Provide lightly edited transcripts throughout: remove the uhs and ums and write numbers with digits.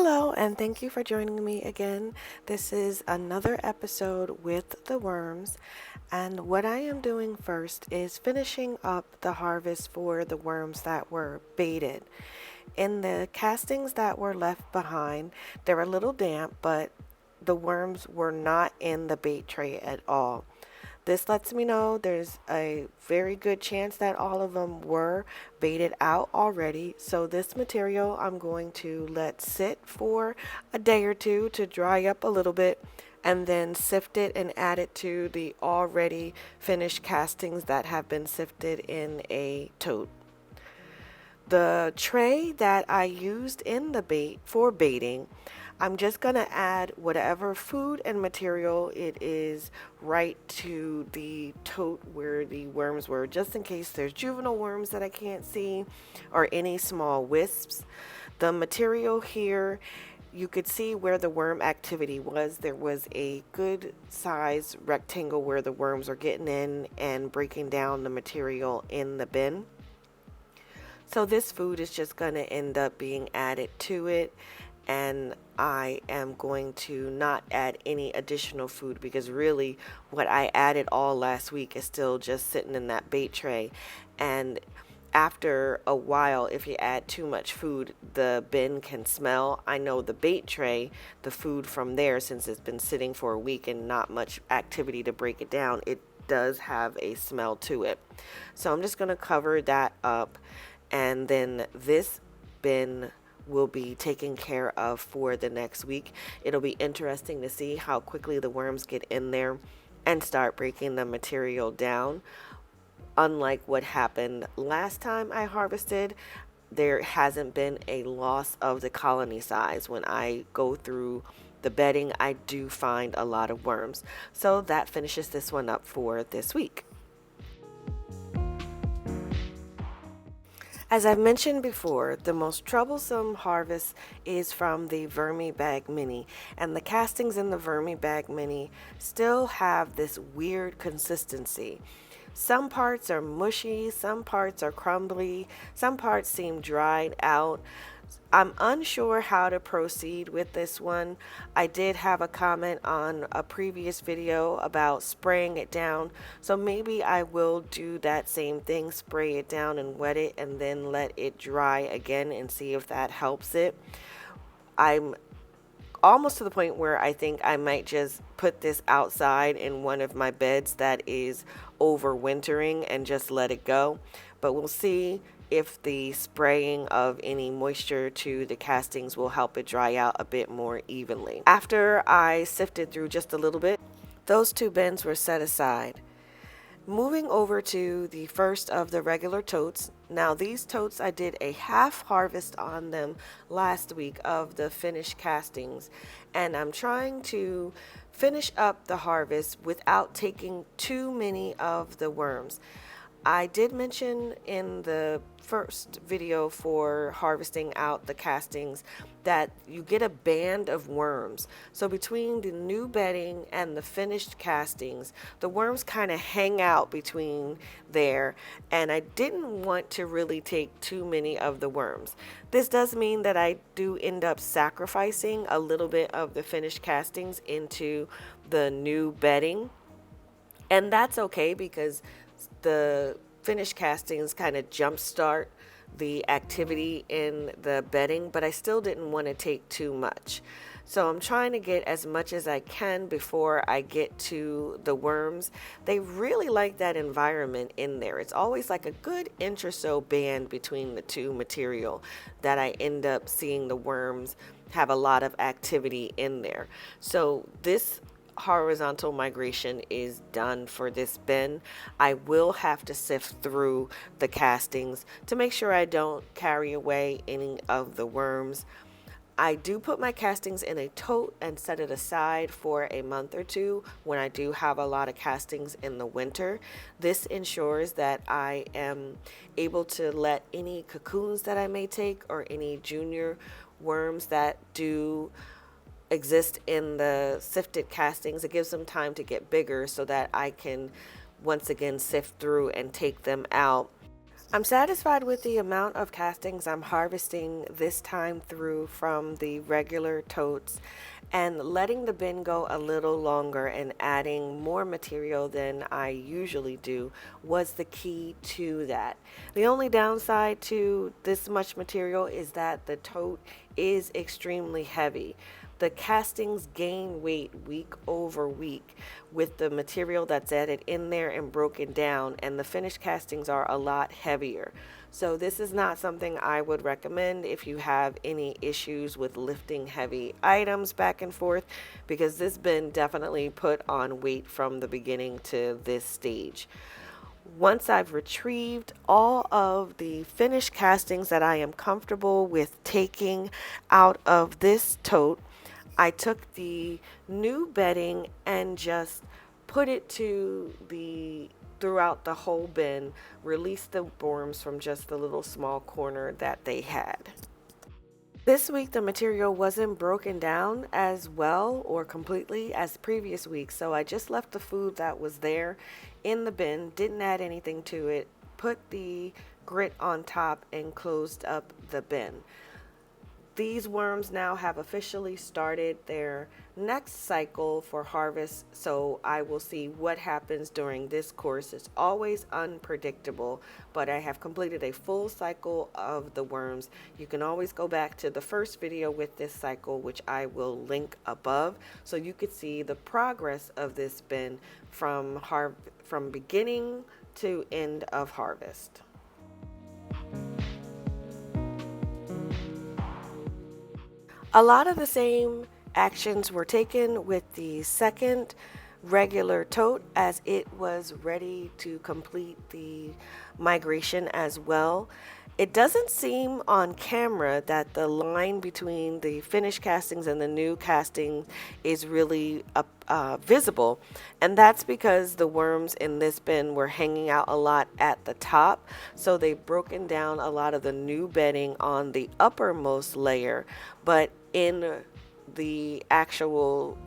Hello, and thank you for joining me again. This is another episode with the worms, and what I am doing first is finishing up the harvest for the worms that were baited. In the castings that were left behind, they were a little damp, but the worms were not in the bait tray at all. This lets me know there's a very good chance that all of them were baited out already. So this material I'm going to let sit for a day or two to dry up a little bit, and then sift it and add it to the already finished castings that have been sifted in a tote. The tray that I used in the bait for baiting, I'm just going to add whatever food and material it is right to the tote where the worms were, just in case there's juvenile worms that I can't see or any small wisps. The material here, you could see where the worm activity was. There was a good size rectangle where the worms are getting in and breaking down the material in the bin. So this food is just going to end up being added to it, and I am going to not add any additional food because really what I added all last week is still just sitting in that bait tray. And after a while, if you add too much food, the bin can smell. I know the bait tray, the food from there, since it's been sitting for a week and not much activity to break it down, it does have a smell to it. So I'm just going to cover that up, and then this bin will be taken care of for the next week. It'll be interesting to see how quickly the worms get in there and start breaking the material down. Unlike what happened last time I harvested, there hasn't been a loss of the colony size. When I go through the bedding, I do find a lot of worms. So that finishes this one up for this week. As I've mentioned before, the most troublesome harvest is from the VermiBag Mini, and the castings in the VermiBag Mini still have this weird consistency. Some parts are mushy, some parts are crumbly, some parts seem dried out. I'm unsure how to proceed with this one. I did have a comment on a previous video about spraying it down, so maybe I will do that same thing, spray it down and wet it and then let it dry again and see if that helps it. I'm almost to the point where I think I might just put this outside in one of my beds that is overwintering and just let it go, but we'll see if the spraying of any moisture to the castings will help it dry out a bit more evenly. After I sifted through just a little bit, those two bins were set aside. Moving over to the first of the regular totes. Now these totes, I did a half harvest on them last week of the finished castings, and I'm trying to finish up the harvest without taking too many of the worms. I did mention in the first video for harvesting out the castings that you get a band of worms. So between the new bedding and the finished castings, the worms kind of hang out between there, and I didn't want to really take too many of the worms. This does mean that I do end up sacrificing a little bit of the finished castings into the new bedding, and that's okay because the finished castings kind of jumpstart the activity in the bedding, but I still didn't want to take too much. So I'm trying to get as much as I can before I get to the worms. They really like that environment in there. It's always like a good inch or so band between the two material that I end up seeing the worms have a lot of activity in there. So this horizontal migration is done for this bin. I will have to sift through the castings to make sure I don't carry away any of the worms. I do put my castings in a tote and set it aside for a month or two when I do have a lot of castings in the winter. This ensures that I am able to let any cocoons that I may take or any junior worms that do exist in the sifted castings. It gives them time to get bigger so that I can once again sift through and take them out. I'm satisfied with the amount of castings I'm harvesting this time through from the regular totes, and letting the bin go a little longer and adding more material than I usually do was the key to that. The only downside to this much material is that the tote is extremely heavy. The castings gain weight week over week with the material that's added in there and broken down, and the finished castings are a lot heavier. So this is not something I would recommend if you have any issues with lifting heavy items back and forth, because this bin definitely put on weight from the beginning to this stage. Once I've retrieved all of the finished castings that I am comfortable with taking out of this tote, I took the new bedding and just put it to the throughout the whole bin, released the worms from just the little small corner that they had. This week, the material wasn't broken down as well or completely as previous weeks, so I just left the food that was there in the bin, didn't add anything to it, put the grit on top, and closed up the bin. These worms now have officially started their next cycle for harvest, so I will see what happens during this course. It's always unpredictable, but I have completed a full cycle of the worms. You can always go back to the first video with this cycle, which I will link above, so you could see the progress of this bin from beginning to end of harvest. A lot of the same actions were taken with the second regular tote as it was ready to complete the migration as well. It doesn't seem on camera that the line between the finished castings and the new casting is really visible, and that's because the worms in this bin were hanging out a lot at the top, so they've broken down a lot of the new bedding on the uppermost layer, but in the actual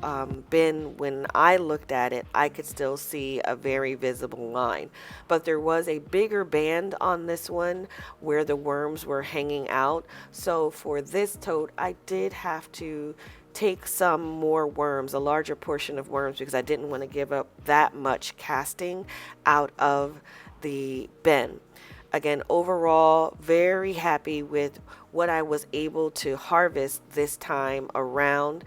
bin, when I looked at it, I could still see a very visible line. But there was a bigger band on this one where the worms were hanging out. So for this tote, I did have to take some more worms, a larger portion of worms, because I didn't want to give up that much casting out of the bin. Again, overall, very happy with what I was able to harvest this time around.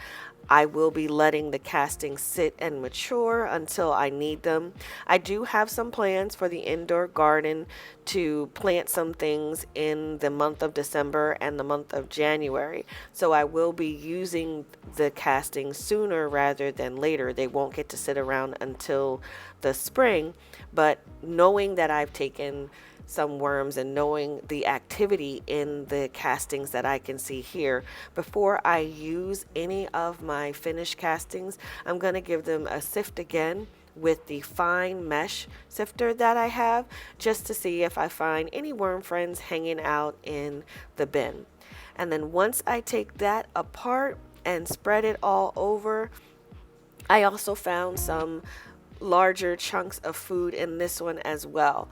I will be letting the castings sit and mature until I need them. I do have some plans for the indoor garden to plant some things in the month of December and the month of January. So I will be using the castings sooner rather than later. They won't get to sit around until the spring, but knowing that I've taken some worms and knowing the activity in the castings that I can see here, before I use any of my finished castings, I'm going to give them a sift again with the fine mesh sifter that I have, just to see if I find any worm friends hanging out in the bin. And then once I take that apart and spread it all over, I also found some larger chunks of food in this one as well.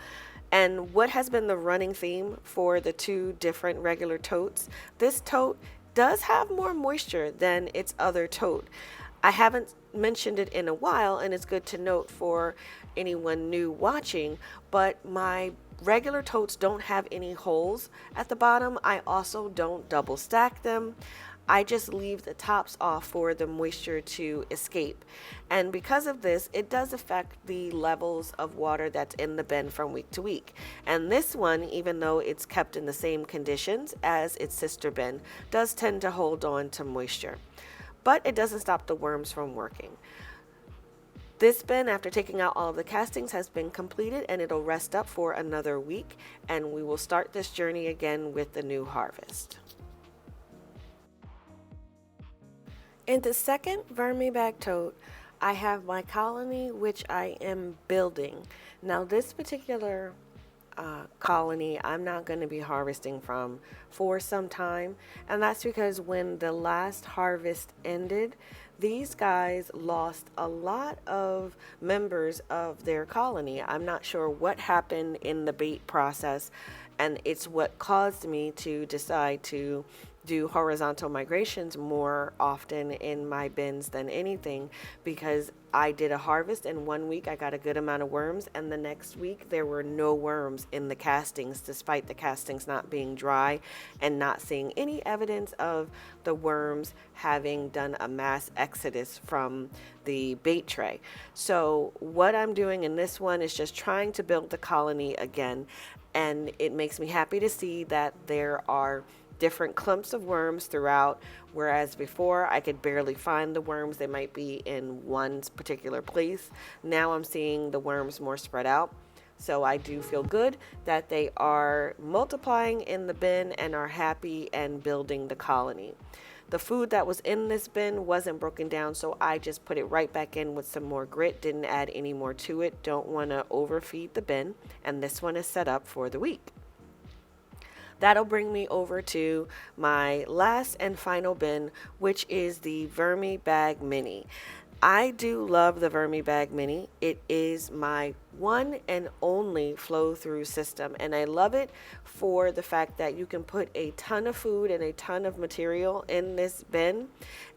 And what has been the running theme for the two different regular totes? This tote does have more moisture than its other tote. I haven't mentioned it in a while, and it's good to note for anyone new watching, but my regular totes don't have any holes at the bottom. I also don't double stack them. I just leave the tops off for the moisture to escape. And because of this, it does affect the levels of water that's in the bin from week to week. And this one, even though it's kept in the same conditions as its sister bin, does tend to hold on to moisture. But it doesn't stop the worms from working. This bin, after taking out all of the castings, has been completed, and it'll rest up for another week, and we will start this journey again with the new harvest. In the second VermiBag tote, I have my colony, which I am building. Now this particular colony I'm not going to be harvesting from for some time, and that's because when the last harvest ended, these guys lost a lot of members of their colony. I'm not sure what happened in the bait process, and it's what caused me to decide to do horizontal migrations more often in my bins than anything, because I did a harvest and 1 week I got a good amount of worms, and the next week there were no worms in the castings despite the castings not being dry and not seeing any evidence of the worms having done a mass exodus from the bait tray. So what I'm doing in this one is just trying to build the colony again, and it makes me happy to see that there are different clumps of worms throughout, whereas before I could barely find the worms. They might be in one particular place. Now I'm seeing the worms more spread out. So I do feel good that they are multiplying in the bin and are happy and building the colony. The food that was in this bin wasn't broken down, so I just put it right back in with some more grit, didn't add any more to it. Don't want to overfeed the bin, and this one is set up for the week. That'll bring me over to my last and final bin, which is the VermiBag Mini. I do love the VermiBag Mini. It is my one and only flow through system, and I love it for the fact that you can put a ton of food and a ton of material in this bin,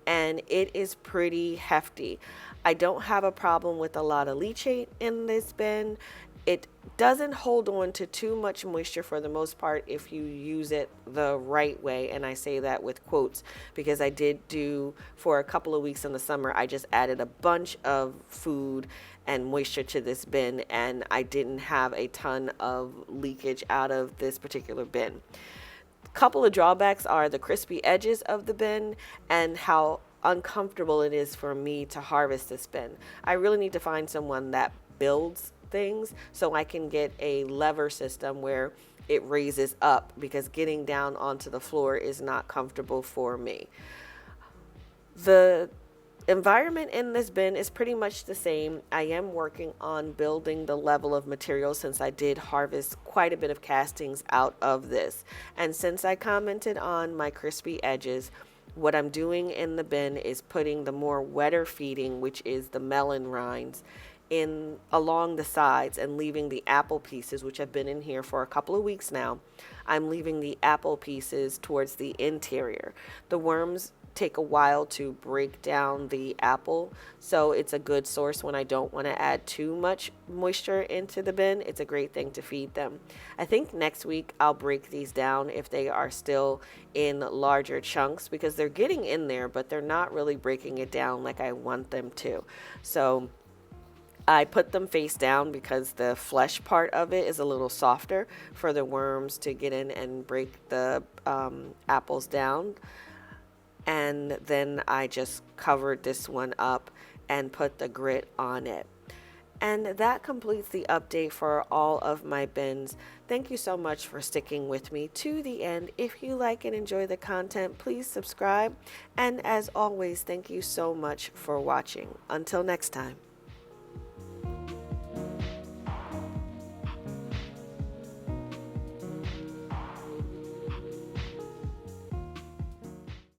and it is pretty hefty. I don't have a problem with a lot of leachate in this bin. It doesn't hold on to too much moisture for the most part if you use it the right way, and I say that with quotes because I did do, for a couple of weeks in the summer, I just added a bunch of food and moisture to this bin, and I didn't have a ton of leakage out of this particular bin. Couple of drawbacks are the crispy edges of the bin and how uncomfortable it is for me to harvest this bin. I really need to find someone that builds things so I can get a lever system where it raises up, because getting down onto the floor is not comfortable for me. The environment in this bin is pretty much the same. I am working on building the level of material since I did harvest quite a bit of castings out of this. And since I commented on my crispy edges, what I'm doing in the bin is putting the more wetter feeding, which is the melon rinds, in along the sides, and leaving the apple pieces, which have been in here for a couple of weeks now. I'm leaving the apple pieces towards the interior. The worms take a while to break down the apple, so it's a good source when I don't want to add too much moisture into the bin. It's a great thing to feed them. I think next week I'll break these down if they are still in larger chunks, because they're getting in there, but they're not really breaking it down like I want them to. So I put them face down because the flesh part of it is a little softer for the worms to get in and break the apples down. And then I just covered this one up and put the grit on it. And that completes the update for all of my bins. Thank you so much for sticking with me to the end. If you like and enjoy the content, please subscribe. And as always, thank you so much for watching. Until next time.